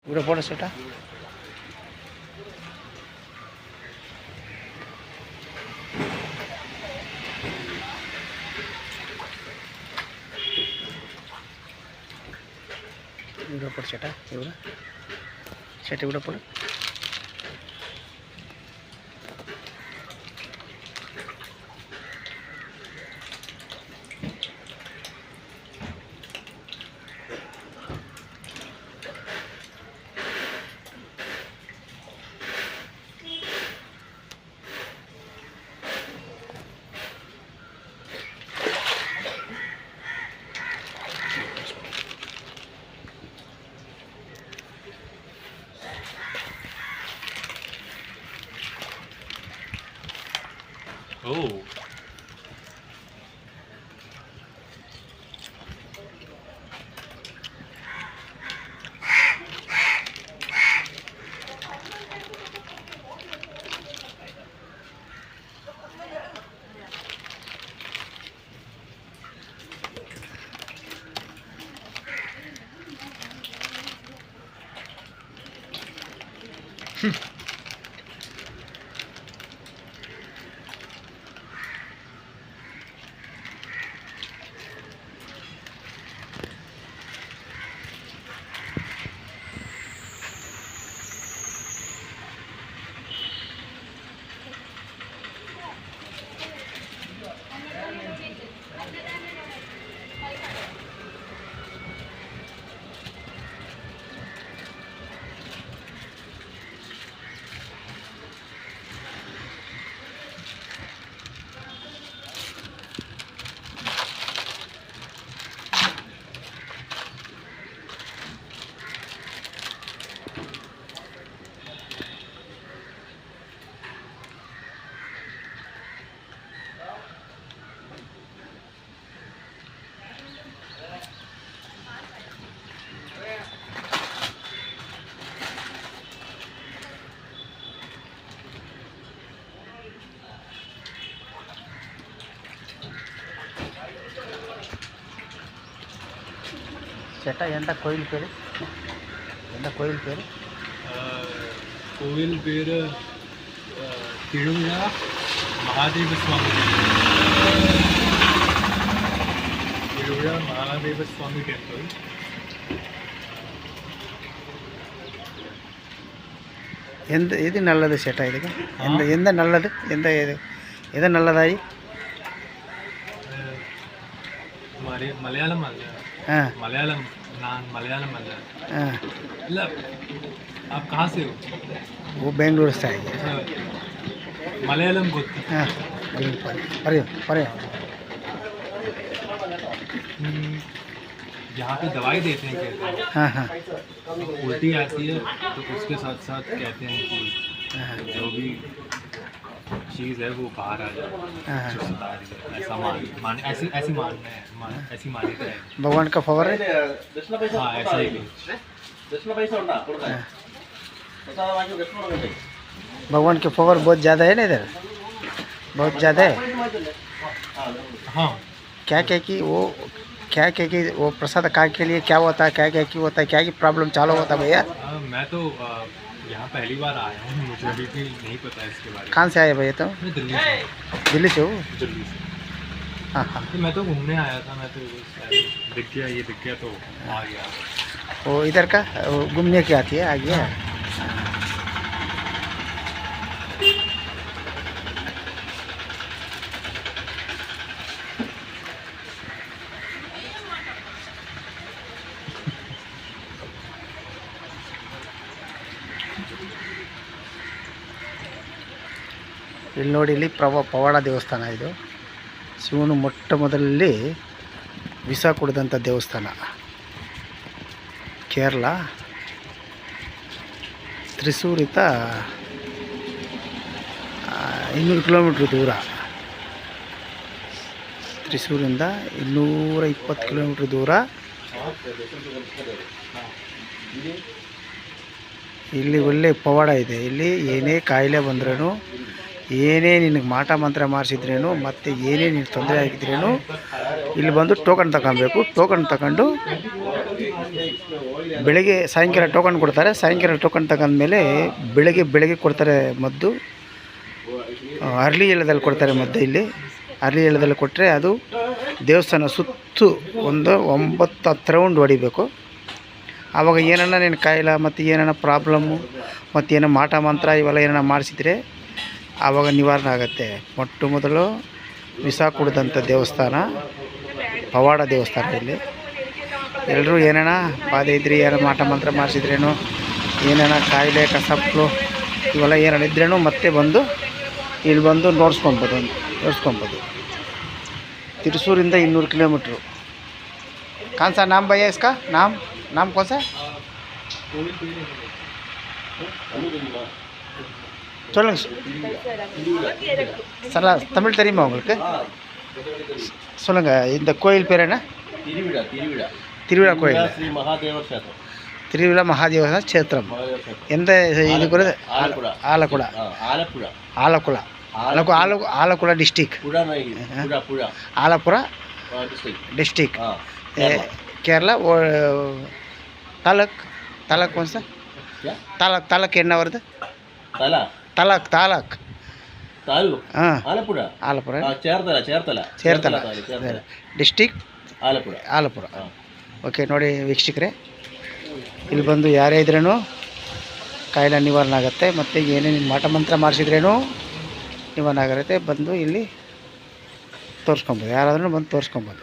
ഇവിടെ പോട്ടെ ചേട്ടാ. ഇവിടെ പോട്ടെ ചേട്ടാ. ഇവിടെ ചേട്ടാ ഇവിടെ പോട്ടെ. Oh. ചേട്ടാ എന്താ കോയിൽ പേര്? എന്താ കോയിൽ പേര്? കോവിൽ പേര് തിരുവിഴ മഹാദേവസ്വാമി. തിരുവിഴ മഹാദേവസ്വാമി ടെമ്പിൾ. ഇത് നല്ലത് ചേട്ടാ? ಇದಕ್ಕೆ ಎಂದ ನಲ್ಲದು ಎಂದ ಇದು ನಲ್ಲದಾಯಿ? ಮಲಯಾಳಂ ಅಲ್ಲ. मलयालम मलयालम अल्ल. आप कहाँ से हो? वो बेंगलुरु से आए. मलयालम ಗೊತ್ತು. यहाँ पे दवाई देते हैं कहते हैं. हाँ. उल्टी आती है तो उसके साथ साथ कहते हैं कि जो भी चीज़ है वो बाहर आ जाए. ऐसा ऐसी मान्यता है. भगवान का फवर है. हाँ ऐसा ही. भगवान के फवर बहुत ज़्यादा है ना इधर, बहुत ज़्यादा है. हाँ. क्या कि वो प्रसाद खा के लिए क्या होता है, क्या की होता है, क्या की प्रॉब्लम चालू होता है भैया? मैं तो यहाँ पहली बार आया हूँ, मुझे अभी भी नहीं पता इसके बारे में. कहाँ से आए भैया? तो मैं दिल्ली से. दिल्ली से हो? दिल्ली से. हाँ. मैं तो घूमने आया था. मैं तो दिख गया तो आ गया. वो इधर का घूमने की आती है, आ गया. ಇಲ್ಲಿ ನೋಡಿ, ಇಲ್ಲಿ ಪವಾಡ ದೇವಸ್ಥಾನ. ಇದು ಶಿವನು ಮೊಟ್ಟ ಮೊದಲಲ್ಲಿ ವಿಷ ಕುಡಿದಂಥ ದೇವಸ್ಥಾನ. ಕೇರಳ ತ್ರಿಸೂರಿತ 200 ಕಿಲೋಮೀಟ್ರ್ ದೂರ. ತ್ರಿಸೂರಿಂದ 220 ಕಿಲೋಮೀಟ್ರ್ ದೂರ. ಇಲ್ಲಿ ಒಳ್ಳೆ ಪವಾಡ ಇದೆ. ಇಲ್ಲಿ ಏನೇ ಕಾಯಿಲೆ ಬಂದ್ರೂ, ಏನೇ ನಿನಗೆ ಮಾಟ ಮಂತ್ರ ಮಾಡಿಸಿದ್ರೇನು, ಮತ್ತು ಏನೇ ನಿನಗೆ ತೊಂದರೆ ಆಗಿದ್ರೇನು, ಇಲ್ಲಿ ಬಂದು ಟೋಕನ್ ತಗೊಬೇಕು. ಟೋಕನ್ ತಗೊಂಡು ಬೆಳಗ್ಗೆ ಸಾಯಂಕಾಲ ಟೋಕನ್ ಕೊಡ್ತಾರೆ. ಸಾಯಂಕಾಲ ಟೋಕನ್ ತಗೊಂಡ್ಮೇಲೆ ಬೆಳಗ್ಗೆ ಕೊಡ್ತಾರೆ ಮದ್ದು. ಅರ್ಲಿ ಎಳೆದಲ್ಲಿ ಕೊಡ್ತಾರೆ ಮದ್ದು. ಇಲ್ಲಿ ಅರ್ಲಿ ಎಳೆದಲ್ಲಿ ಕೊಟ್ಟರೆ ಅದು ದೇವಸ್ಥಾನ ಸುತ್ತು ಒಂದು 9-10 ರೌಂಡ್ ಹೊಡಿಬೇಕು. ಆವಾಗ ಏನನ್ನ ನೀನು ಕಾಯಿಲೆ ಮತ್ತು ಏನನ್ನ ಪ್ರಾಬ್ಲಮ್ಮು ಮತ್ತು ಏನೋ ಮಾಟ ಮಂತ್ರ ಇವೆಲ್ಲ ಏನೋ ಮಾಡಿಸಿದ್ರೆ ಆವಾಗ ನಿವಾರಣೆ ಆಗುತ್ತೆ. ಮೊಟ್ಟ ಮೊದಲು ವಿಷ ಕುಡಿದಂಥ ದೇವಸ್ಥಾನ ಪವಾಡ ದೇವಸ್ಥಾನ. ಇಲ್ಲಿ ಎಲ್ಲರೂ ಏನೇನ ಬಾಧೆ ಇದ್ರಿ, ಏನೋ ಮಾಟ ಮಂತ್ರ ಮಾಡಿಸಿದ್ರೇನು, ಏನೇನ ಕಾಯಿಲೆ ಕಸಪ್ಪು ಇವೆಲ್ಲ ಏನೇನು ಇದ್ರೇನು ಮತ್ತೆ ಬಂದು ಇಲ್ಲಿ ಬಂದು ನೋಡ್ಸ್ಕೊಬೋದು. ತಿರುಸೂರಿಂದ 200 किलोमीटर. कौन सा नाम भैया इसका? नाम कौन सा? சொல்லுங்க சார். தமிழ் தெரியுமா உங்களுக்கு? சொல்லுங்கள். இந்த கோயில் பேர் என்ன? திருவிழா கோயில். திருவிழா மகாதேவ க்ஷேத்திரம். எந்த இது கூட? ஆலக்குளா டிஸ்ட்ரிக்ட். ஆலப்புழா डिस्ट्रिक्ट केरला. तालक कौन सा? तालक என்ன வருது? तालक आलपुरा चेरतला डिस्ट्रिक्ट आलपुरा. ಓಕೆ ನೋಡಿ ವೀಕ್ಷಕರೇ, ಇಲ್ಲಿ ಬಂದು ಯಾರೇ ಇದ್ರೂ ಕಾಯಿಲೆ ನಿವಾರಣೆ ಆಗುತ್ತೆ. ಮತ್ತು ಏನೇನು ಮಾಟ ಮಂತ್ರ ಮಾಡಿಸಿದ್ರೇನು ನಿವಾರಣೆ ಆಗುತ್ತೆ. ಬಂದು ಇಲ್ಲಿ ತೋರಿಸ್ಕೊಬೋದು. ಯಾರಾದ್ರೂ ಬಂದು ತೋರಿಸ್ಕೊಬೋದು.